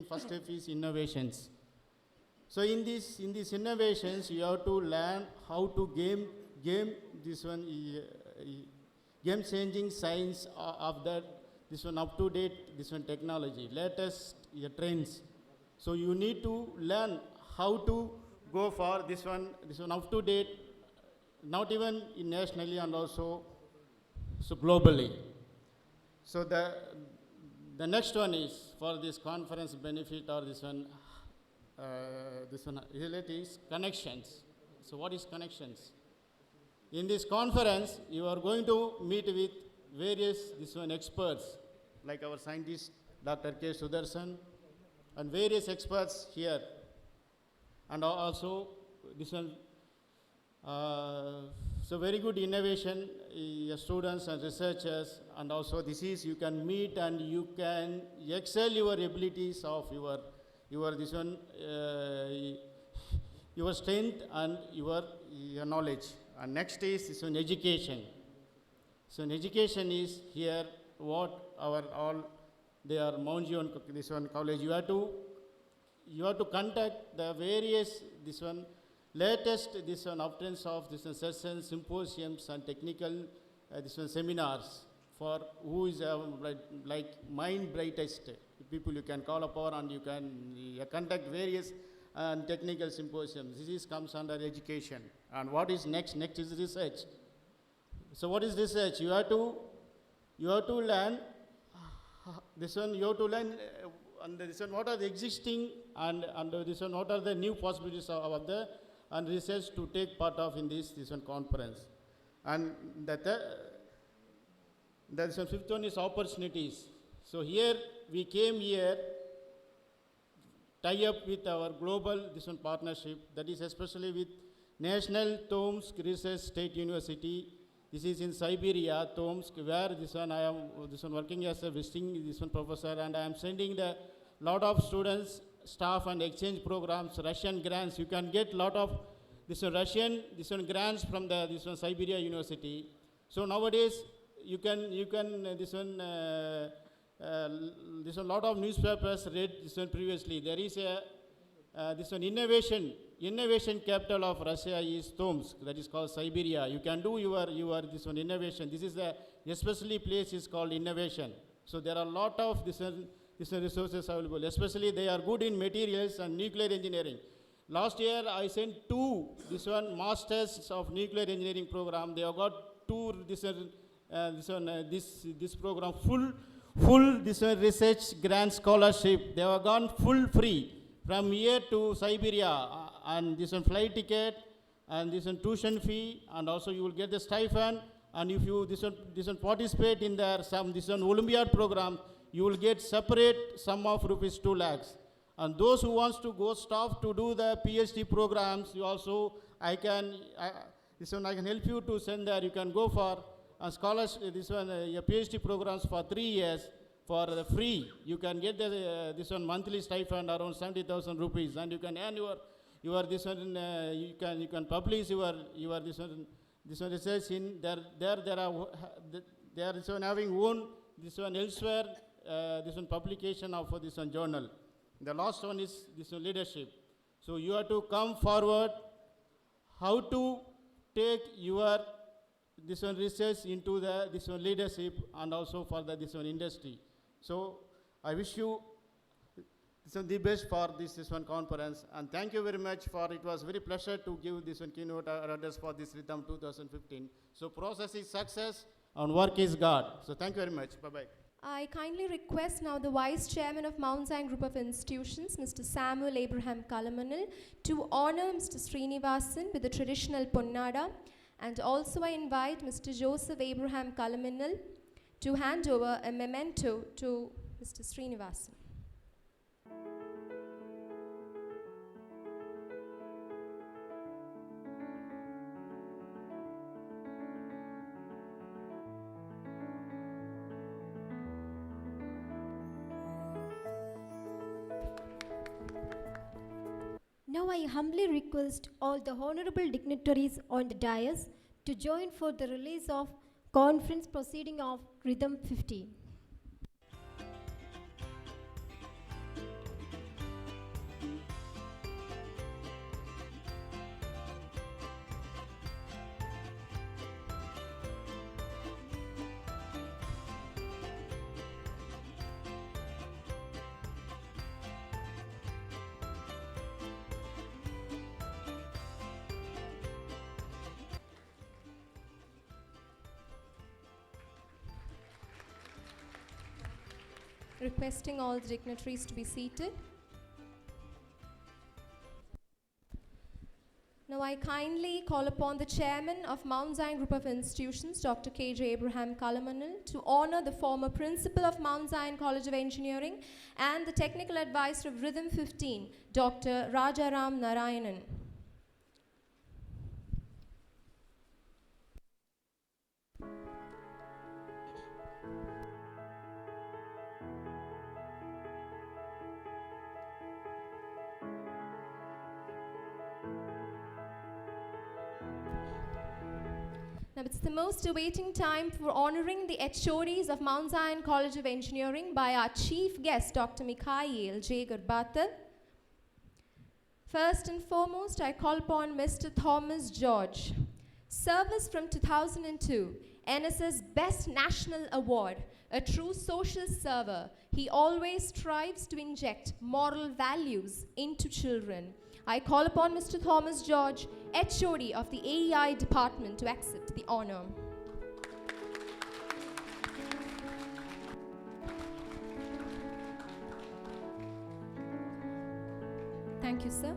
First step is innovations. So in these innovations, you have to learn how to game this one game changing science of that this one up to date this one technology latest trends. So you need to learn how to go for this one up to date, not even nationally and also so globally. So the next one is for this conference benefit or this one is connections. So what is connections? In this conference, you are going to meet with various this one experts, like our scientist Dr. K. Sudarshan, and various experts here, and also this one. So very good innovation, students and researchers, and also this is you can meet and you can excel your abilities of your this one your strength and your knowledge. And next is this one education. So in education is here what our all they are Mount Zion this one college. You have to contact the various this one latest this one uptrends of this one sessions, symposiums and technical this one seminars for who is like mind brightest people you can call upon, and you can conduct various technical symposiums. This is comes under education. And what is next? Next is research. So what is research? You have to learn this one. You have to learn under this one what are the existing and under this one what are the new possibilities of the and research to take part of in this one conference. And the fifth one is opportunities. So here we came here tie up with our global this one partnership, that is especially with National Tomsk Research State University. This is in Siberia, Tomsk, where I am working as a visiting professor, and I am sending the lot of students, staff and exchange programs, Russian grants. You can get lot of Russian grants from the Siberia University. So nowadays you can lot of newspapers read previously. There is a innovation capital of Russia is Tomsk, that is called Siberia. You can do your innovation. This is the especially place is called innovation. So there are a lot of resources available, especially they are good in materials and nuclear engineering. Last year I sent two masters of nuclear engineering program. They have got two this program full research grant scholarship. They have gone full free from here to Siberia, and flight ticket and tuition fee, and also you will get the stipend. And if you participate in their some Olympiad program, you will get separate sum of rupees 2 lakhs. And those who wants to go stop to do the PhD programs, you also I can help you to send there. You can go for a scholarship your PhD programs for 3 years for the free. You can get the monthly stipend around 70,000 rupees, and you can earn your you can publish your research in there they are having own elsewhere publication of this journal. The last one is leadership. So you have to come forward how to take your research into the leadership and also for the industry. So I wish you the best for this one conference, and thank you very much for it was very pleasure to give this one keynote address for this Rhythm 2015. So process is success and work is God. So thank you very much. Bye bye. I kindly request now the Vice Chairman of Mount Zion Group of Institutions, Mr. Samuel Abraham Kalamanal, to honor Mr. Srinivasan with the traditional Ponnada, and also I invite Mr. Joseph Abraham Kalamanal to hand over a memento to Mr. Srinivasan. Now I humbly request all the honorable dignitaries on the dais to join for the release of conference proceeding of Rhythm 15. Requesting all the dignitaries to be seated. Now I kindly call upon the chairman of Mount Zion Group of Institutions, Dr. K.J. Abraham Kalamanal, to honor the former principal of Mount Zion College of Engineering and the technical advisor of Rhythm 15, Dr. Rajaram Narayanan. Now it's the most awaiting time for honoring the HODs of Mount Zion College of Engineering by our chief guest, Dr. Mikhail J. Garbatal. First and foremost, I call upon Mr. Thomas George. Service from 2002, NSS Best National Award, a true social server. He always strives to inject moral values into children. I call upon Mr. Thomas George, HOD of the AEI department, to accept the honor. Thank you, sir.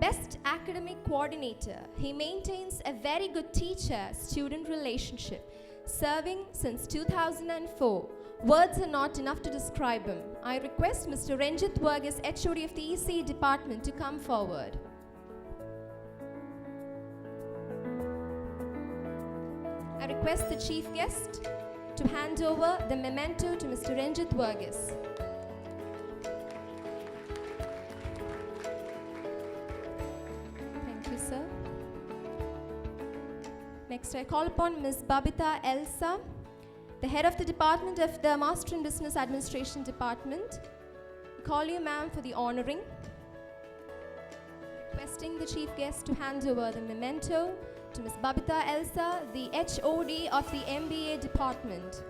Best Academic Coordinator. He maintains a very good teacher-student relationship, serving since 2004. Words are not enough to describe him. I request Mr. Ranjit Varghese, HOD of the ECE department, to come forward. I request the chief guest to hand over the memento to Mr. Ranjit Varghese. Thank you, sir. Next, I call upon Ms. Babita Elsa, the head of the department of the Master in Business Administration department. I call you, ma'am, for the honoring. Requesting the chief guest to hand over the memento to Ms. Babita Elsa, the HOD of the MBA department.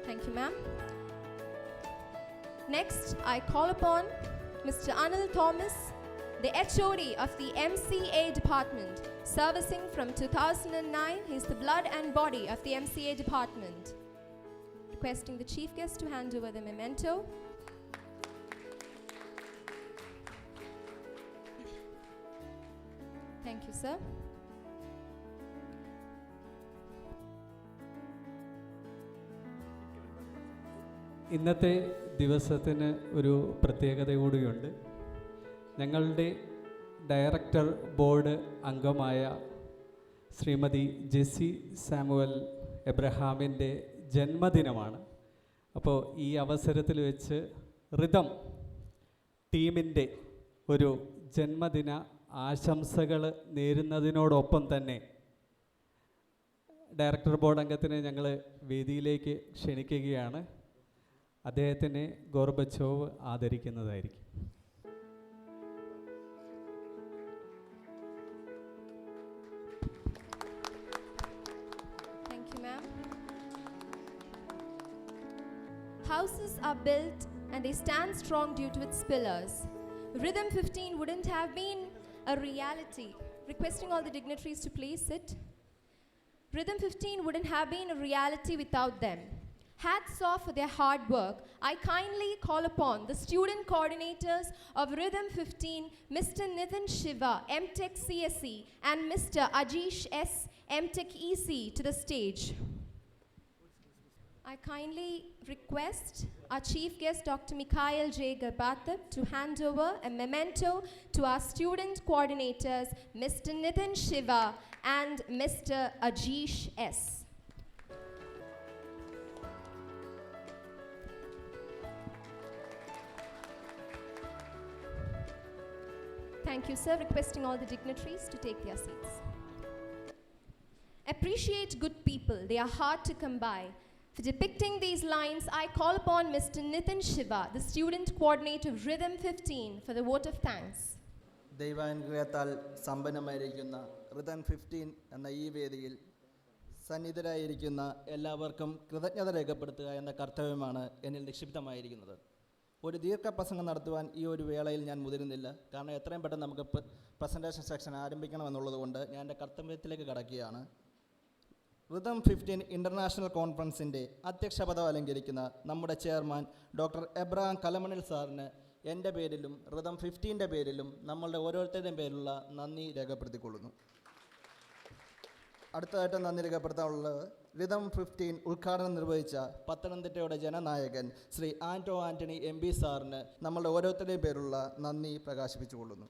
Thank you, ma'am. Next, I call upon Mr. Anil Thomas, the HOD of the MCA department, servicing from 2009. He is the blood and body of the MCA department. Requesting the chief guest to hand over the memento. Thank you, sir. ഇന്നത്തെ ദിവസത്തിന് ഒരു പ്രത്യേകത കൂടിയുണ്ട്. ഞങ്ങളുടെ director board അംഗമായ Shrimati Jessy Samuel എബ്രഹാമിൻ്റെ ജന്മദിനമാണ്. അപ്പോൾ ഈ അവസരത്തിൽ വെച്ച് റിതം ടീമിൻ്റെ ഒരു ജന്മദിന ആശംസകൾ നേരുന്നതിനോടൊപ്പം തന്നെ ഡയറക്ടർ ബോർഡ് അംഗത്തിനെ ഞങ്ങൾ വേദിയിലേക്ക് ക്ഷണിക്കുകയാണ്. അദ്ദേഹത്തിനെ Gorbachev ആദരിക്കുന്നതായിരിക്കും. Thank you, ma'am. Houses are built and they stand strong due to its pillars. Rhythm 15 wouldn't have been a reality. Requesting all the dignitaries to please sit. Rhythm 15 wouldn't have been a reality without them. Hats off for their hard work. I kindly call upon the student coordinators of Rhythm 15, Mr. Nitin Shiva, MTech CSE, and Mr. Ajish S, MTech EC, to the stage. I kindly request our chief guest, Dr. Mikhail J. Garbatal, to hand over a memento to our student coordinators, Mr. Nitin Shiva and Mr. Ajish S. Thank you, sir. Requesting all the dignitaries to take their seats. Appreciate good people. They are hard to come by. For depicting these lines, I call upon Mr. Nitin Shiva, the student coordinator of Rhythm 15, for the vote of thanks. ദൈവാനുഗ്രഹത്താൽ സമ്പന്നമായിരിക്കുന്ന Rhythm 15 എന്ന ഈ വേദിയിൽ സന്നിധരായിരിക്കുന്ന എല്ലാവർക്കും കൃതജ്ഞത രേഖപ്പെടുത്തുക എന്ന കർത്തവ്യമാണ് എന്നിൽ നിക്ഷിപ്തമായിരിക്കുന്നത്. ഒരു ദീർഘപ്രസംഗം നടത്തുവാൻ ഈ ഒരു വേളയിൽ ഞാൻ മുതിരുന്നില്ല. കാരണം എത്രയും പെട്ടെന്ന് നമുക്ക് പ്രസൻറ്റേഷൻ സെക്ഷൻ ആരംഭിക്കണമെന്നുള്ളത് കൊണ്ട് ഞാൻ എൻ്റെ കർത്തവ്യത്തിലേക്ക് കടക്കുകയാണ്. റിതം 15 ഇൻ്റർനാഷണൽ കോൺഫറൻസിൻ്റെ അധ്യക്ഷ പദം അലങ്കരിക്കുന്ന നമ്മുടെ ചെയർമാൻ ഡോക്ടർ എബ്രഹാം കലമണിൽ സാറിന് എൻ്റെ പേരിലും റിതം 15ൻ്റെ പേരിലും നമ്മളുടെ ഓരോരുത്തരുടെയും പേരിലുള്ള നന്ദി രേഖപ്പെടുത്തിക്കൊള്ളുന്നു. അടുത്തതായിട്ട് നന്ദി രേഖപ്പെടുത്താനുള്ളത് റിതം 15 ഉദ്ഘാടനം നിർവഹിച്ച പത്തനംതിട്ടയുടെ ജനനായകൻ ശ്രീ ആൻ്റണി MP സാറിന് നമ്മളുടെ ഓരോരുത്തരുടെയും പേരിലുള്ള നന്ദി പ്രകാശിപ്പിച്ചുകൊള്ളുന്നു.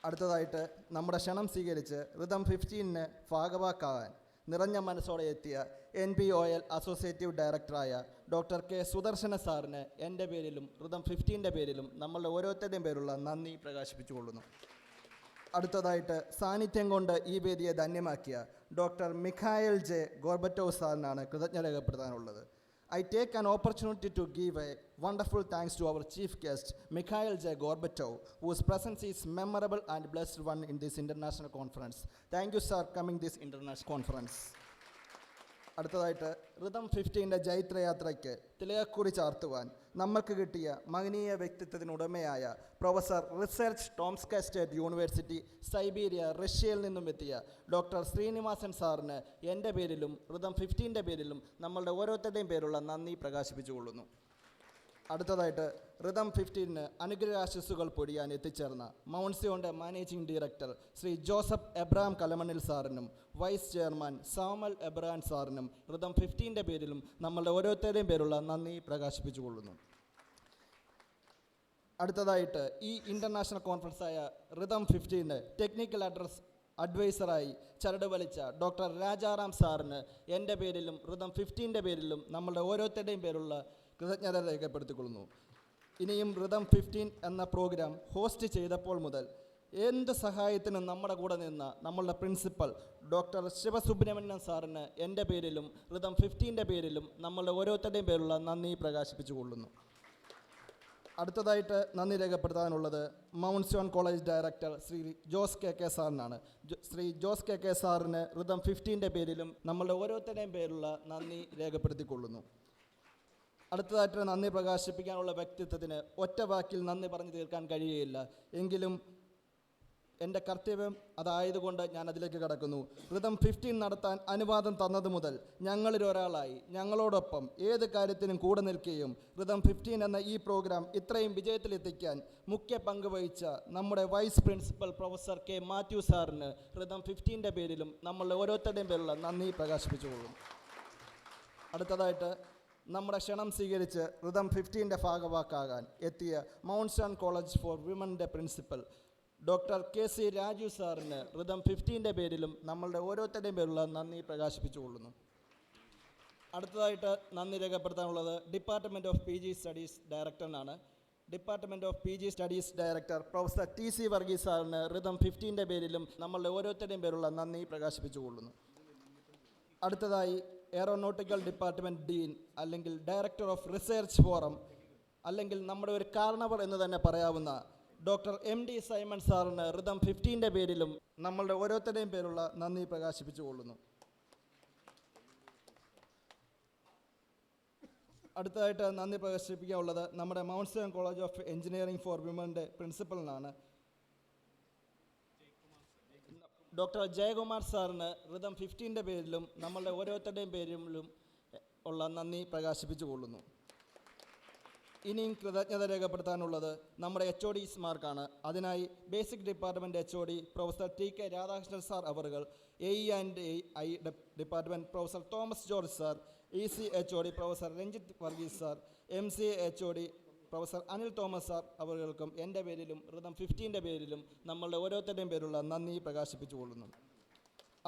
അടുത്തതായിട്ട് നമ്മുടെ ക്ഷണം സ്വീകരിച്ച് റിതം 15ന് ഭാഗവാക്കാവാൻ നിറഞ്ഞ മനസ്സോടെ എത്തിയ NPOL അസോസിയേറ്റീവ് ഡയറക്ടറായ ഡോക്ടർ K. സുദർശന സാറിന് എൻ്റെ പേരിലും റിതം 15ൻ്റെ പേരിലും നമ്മളുടെ ഓരോരുത്തരുടെയും പേരുള്ള നന്ദി പ്രകാശിപ്പിച്ചുകൊള്ളുന്നു. അടുത്തതായിട്ട് സാന്നിധ്യം കൊണ്ട് ഈ വേദിയെ ധന്യമാക്കിയ ഡോക്ടർ മിഖായൽ J. ഗോർബറ്റോവ് സാറിനാണ് കൃതജ്ഞത രേഖപ്പെടുത്താനുള്ളത്. I take an opportunity to give a wonderful thanks to our chief guest, Mikhail J. Gorbachev, whose presence is memorable and blessed one in this international conference. Thank you, sir, coming this international conference. അടുത്തതായിട്ട് Rhythm 15ൻ്റെ ജൈത്രയാത്രയ്ക്ക് തിലകക്കുറി ചാർത്തുവാൻ നമ്മൾക്ക് കിട്ടിയ മഹനീയ വ്യക്തിത്വത്തിനുടമയായ professor research Tomsk state university Siberia റഷ്യയിൽ നിന്നും എത്തിയ ഡോക്ടർ ശ്രീനിവാസൻ സാറിന് എൻ്റെ പേരിലും റിതം 15ൻ്റെ പേരിലും നമ്മളുടെ ഓരോരുത്തരുടെയും പേരുള്ള നന്ദി പ്രകാശിപ്പിച്ചുകൊള്ളുന്നു. അടുത്തതായിട്ട് റിതം 15ന് അനുഗ്രഹാശിസ്സുകൾ പൊടിയാൻ എത്തിച്ചേർന്ന മൗണ്ട് സിയോണിൻ്റെ managing director Shri Joseph Abraham കലമണിൽ സാറിനും വൈസ് ചെയർമാൻ സാമൽ എബ്രഹാം സാറിനും റിതം 15ൻ്റെ പേരിലും നമ്മളുടെ ഓരോരുത്തരുടെയും പേരുള്ള നന്ദി പ്രകാശിപ്പിച്ചുകൊള്ളുന്നു. അടുത്തതായിട്ട് ഈ ഇൻ്റർനാഷണൽ കോൺഫറൻസായ റിതം 15ന് ടെക്നിക്കൽ അഡ്വൈസറായി ചരട് വലിച്ച ഡോക്ടർ രാജാറാം സാറിന് എൻ്റെ പേരിലും റിതം 15ൻ്റെ പേരിലും നമ്മളുടെ ഓരോരുത്തരുടെയും പേരുള്ള കൃതജ്ഞത രേഖപ്പെടുത്തിക്കൊള്ളുന്നു. ഇനിയും റിതം 15 എന്ന പ്രോഗ്രാം ഹോസ്റ്റ് ചെയ്തപ്പോൾ മുതൽ എന്ത് സഹായത്തിനും നമ്മുടെ കൂടെ നിന്ന നമ്മളുടെ പ്രിൻസിപ്പൽ ഡോക്ടർ ശിവസുബ്രഹ്മണ്യൻ സാറിന് എൻ്റെ പേരിലും റിതം 15ൻ്റെ പേരിലും നമ്മളുടെ ഓരോരുത്തരുടെയും പേരുള്ള നന്ദി പ്രകാശിപ്പിച്ചുകൊള്ളുന്നു. അടുത്തതായിട്ട് നന്ദി രേഖപ്പെടുത്താനുള്ളത് Mount Zion college director Shri Jose KK സാറിനാണ്. ശ്രീ ജോസ് KK സാറിന് റിതം 15ൻ്റെ പേരിലും നമ്മളുടെ ഓരോരുത്തരുടെയും പേരുള്ള നന്ദി രേഖപ്പെടുത്തിക്കൊള്ളുന്നു. അടുത്തതായിട്ട് നന്ദി പ്രകാശിപ്പിക്കാനുള്ള വ്യക്തിത്വത്തിന് ഒറ്റ വാക്കിൽ നന്ദി പറഞ്ഞു തീർക്കാൻ കഴിയുകയില്ല. എങ്കിലും എൻ്റെ കർത്തവ്യം അതായതുകൊണ്ട് ഞാൻ അതിലേക്ക് കടക്കുന്നു. റിതം 15 നടത്താൻ അനുവാദം തന്നത് മുതൽ ഞങ്ങളിലൊരാളായി ഞങ്ങളോടൊപ്പം ഏത് കാര്യത്തിനും കൂടെ നിൽക്കുകയും റിതം 15 എന്ന ഈ പ്രോഗ്രാം ഇത്രയും വിജയത്തിലെത്തിക്കാൻ മുഖ്യ പങ്ക് വഹിച്ച നമ്മുടെ vice principal professor K. Mathew സാറിന് റിതം 15ൻ്റെ പേരിലും നമ്മളുടെ ഓരോരുത്തരുടെയും പേരിലുള്ള നന്ദി പ്രകാശിപ്പിച്ചുകൊള്ളും. അടുത്തതായിട്ട് നമ്മുടെ ക്ഷണം സ്വീകരിച്ച് റിതം 15ൻ്റെ ഭാഗവാക്കാകാൻ എത്തിയ മൗണ്ട് സിയോൺ കോളേജ് ഫോർ വിമൻ്റെ പ്രിൻസിപ്പൽ ഡോക്ടർ KC രാജു സാറിന് റിതം 15ൻ്റെ പേരിലും നമ്മളുടെ ഓരോരുത്തരുടെയും പേരുള്ള നന്ദി പ്രകാശിപ്പിച്ചുകൊള്ളുന്നു. അടുത്തതായിട്ട് നന്ദി രേഖപ്പെടുത്താനുള്ളത് ഡിപ്പാർട്ട്മെൻറ്റ് ഓഫ് PG സ്റ്റഡീസ് ഡയറക്ടറിനാണ്. Department of PG studies director professor TC Varghese സാറിന് റിതം 15ൻ്റെ പേരിലും നമ്മളുടെ ഓരോരുത്തരുടെയും പേരുള്ള നന്ദി പ്രകാശിപ്പിച്ചുകൊള്ളുന്നു. അടുത്തതായി എയറോനോട്ടിക്കൽ ഡിപ്പാർട്ട്മെൻറ്റ് ഡീൻ അല്ലെങ്കിൽ ഡയറക്ടർ ഓഫ് റിസർച്ച് ഫോറം അല്ലെങ്കിൽ നമ്മുടെ ഒരു കാരണവർ എന്ന് തന്നെ പറയാവുന്ന ഡോക്ടർ MD സൈമൺ സാറിന് റിതം 15ൻ്റെ പേരിലും നമ്മളുടെ ഓരോരുത്തരുടെയും പേരുള്ള നന്ദി പ്രകാശിപ്പിച്ചുകൊള്ളുന്നു. അടുത്തതായിട്ട് നന്ദി പ്രകാശിപ്പിക്കാനുള്ളത് നമ്മുടെ Mount Zion college of engineering for വിമൻ്റെ പ്രിൻസിപ്പലിനാണ്. ഡോക്ടർ ജയകുമാർ സാറിന് റിതം 15ൻ്റെ പേരിലും നമ്മളുടെ ഓരോരുത്തരുടെയും പേരിലും ഉള്ള നന്ദി പ്രകാശിപ്പിച്ചുകൊള്ളുന്നു. ഇനിയും കൃതജ്ഞത രേഖപ്പെടുത്താനുള്ളത് നമ്മുടെ HODsമാർക്കാണ്. അതിനായി basic department HOD professor TK Radhakrishnan sir അവറുകൾ, AE&I department professor Thomas George sir, EC HOD professor Ranjith Varghese sir, MCA HOD professor Anil Thomas sir അവർക്കും എൻ്റെ പേരിലും റിതം 15ൻ്റെ പേരിലും നമ്മളുടെ ഓരോരുത്തരുടെയും പേരുള്ള നന്ദി പ്രകാശിപ്പിച്ചുകൊള്ളുന്നു.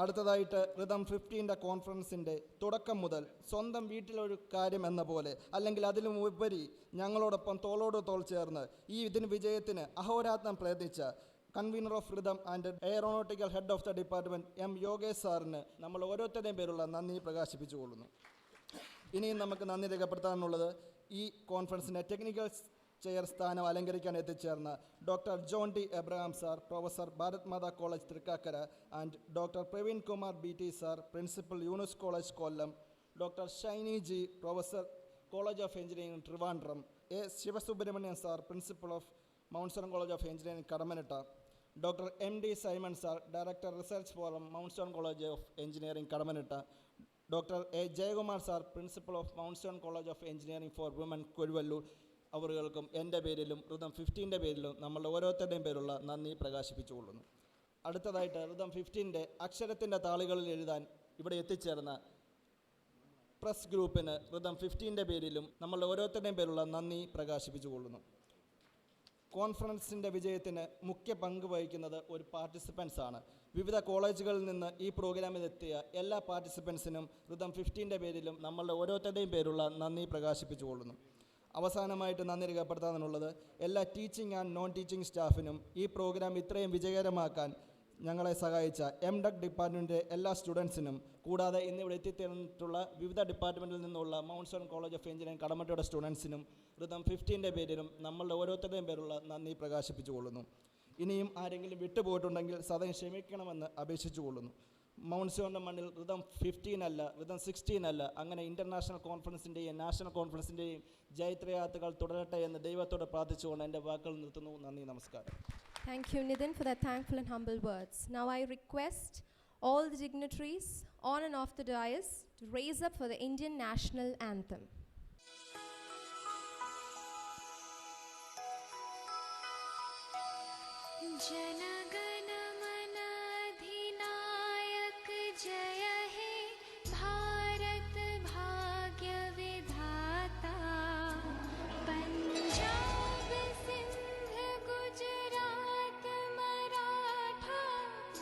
അടുത്തതായിട്ട് റിതം 15ൻ്റെ കോൺഫറൻസിൻ്റെ തുടക്കം മുതൽ സ്വന്തം വീട്ടിലൊരു കാര്യം എന്ന പോലെ അല്ലെങ്കിൽ അതിലും ഉപരി ഞങ്ങളോടൊപ്പം തോളോട് തോൾ ചേർന്ന് ഇതിന് വിജയത്തിന് അഹോരാത്രം പ്രയത്നിച്ച convener of rhythm and aeronautical head of the department M. Yogesh സാറിന് നമ്മൾ ഓരോരുത്തരുടെയും പേരുള്ള നന്ദി പ്രകാശിപ്പിച്ചുകൊള്ളുന്നു. ഇനിയും നമുക്ക് നന്ദി രേഖപ്പെടുത്താനുള്ളത് ഈ കോൺഫറൻസിൻ്റെ ടെക്നിക്കൽ ചെയർ സ്ഥാനം അലങ്കരിക്കാൻ എത്തിച്ചേർന്ന doctor John T Abraham sir, professor Bharat Mata college Thrikkakara and doctor Praveen Kumar BT sir, principal Yunus college Kollam, doctor Shiny G, professor college of engineering Trivandrum, A. Sivasubramanian sir, principal of Mount Zion college of engineering Kadammanitta, doctor MD Simon sir, director research forum Mount Zion college of engineering Kadammanitta, doctor A Jayakumar sir, principal of Mount Zion college of engineering for women Kozhuvalloor അവറുകൾക്കും എൻ്റെ പേരിലും ഋതം 15 പേരിലും നമ്മളുടെ ഓരോരുത്തരുടെയും പേരുള്ള നന്ദി പ്രകാശിപ്പിച്ചുകൊള്ളുന്നു. അടുത്തതായിട്ട് ഋതം 15 അക്ഷരത്തിൻ്റെ താളുകളിൽ എഴുതാൻ ഇവിടെ എത്തിച്ചേർന്ന പ്രസ് ഗ്രൂപ്പിന് ഋതം 15 പേരിലും നമ്മളുടെ ഓരോരുത്തരുടെയും പേരുള്ള നന്ദി പ്രകാശിപ്പിച്ചുകൊള്ളുന്നു. കോൺഫറൻസിൻ്റെ വിജയത്തിന് മുഖ്യ പങ്ക് വഹിക്കുന്നത് ഒരു പാർട്ടിസിപ്പൻസ് ആണ്. വിവിധ കോളേജുകളിൽ നിന്ന് ഈ പ്രോഗ്രാമിലെത്തിയ എല്ലാ പാർട്ടിസിപ്പൻസിനും ഋതം 15 പേരിലും നമ്മളുടെ ഓരോരുത്തരുടെയും പേരുള്ള നന്ദി പ്രകാശിപ്പിച്ചുകൊള്ളുന്നു. അവസാനമായിട്ട് നന്ദി രേഖപ്പെടുത്താനുള്ളത് എല്ലാ ടീച്ചിങ് ആൻഡ് നോൺ ടീച്ചിങ് സ്റ്റാഫിനും ഈ പ്രോഗ്രാം ഇത്രയും വിജയകരമാക്കാൻ ഞങ്ങളെ സഹായിച്ച MDech ഡിപ്പാർട്ട്മെൻറ്റിൻ്റെ എല്ലാ സ്റ്റുഡൻസിനും, കൂടാതെ ഇന്നിവിടെ എത്തിച്ചേർന്നിട്ടുള്ള വിവിധ ഡിപ്പാർട്ട്മെൻറ്റിൽ നിന്നുള്ള Mount Zion college of engineering കടമറ്റയുടെ സ്റ്റുഡൻസിനും ഋതം 15 പേരിലും നമ്മളുടെ ഓരോരുത്തരുടെയും പേരുള്ള നന്ദി പ്രകാശിപ്പിച്ചുകൊള്ളുന്നു. ഇനിയും ആരെങ്കിലും വിട്ടുപോയിട്ടുണ്ടെങ്കിൽ സദയം ക്ഷമിക്കണമെന്ന് അപേക്ഷിച്ചുകൊള്ളുന്നു. മൗണ്ട് സിയോണിൻ്റെ മണ്ണിൽ ഋതം 15 അല്ല, ഋതം 16 അല്ല, അങ്ങനെ ഇൻ്റർനാഷണൽ കോൺഫറൻസിൻ്റെയും നാഷണൽ കോൺഫറൻസിൻ്റെയും ജൈത്രയാത്രകൾ തുടരട്ടെ എന്ന് ദൈവത്തോട് പ്രാർത്ഥിച്ചുകൊണ്ട് എൻ്റെ വാക്കുകൾ നിർത്തുന്നു. നന്ദി, നമസ്കാരം. Thank you, Nidin, for that thankful and humble words. Now I request all the dignitaries on and off the dais to raise up for the Indian national anthem. जनगण मन अधिनायक जय हे भारत भाग्य विधाता, पंजाब सिंध गुजरात मराठा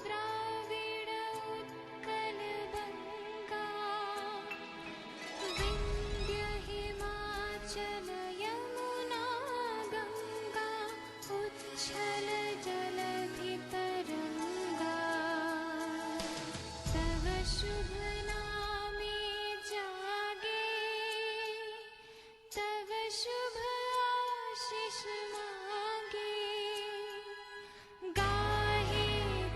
द्राविड़ उत्कल बंगा, विंध्य हिमाचल यमुना गंगा उच्छल जलधि तरंगा, तव शुभ नामे जागे, तव शुभ आशीष मांगे, गाहे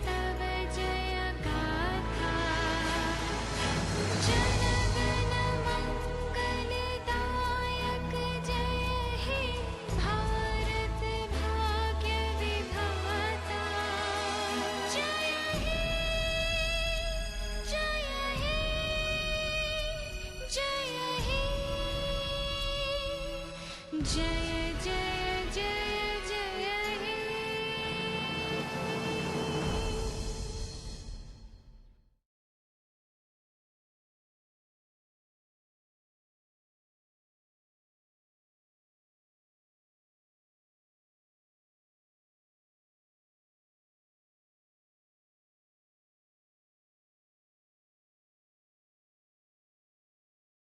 तव जय गाथा, जनगण मंगलदायक जय हे भारत भाग्य विधाता, जय हे, जय हे, जय हे, जय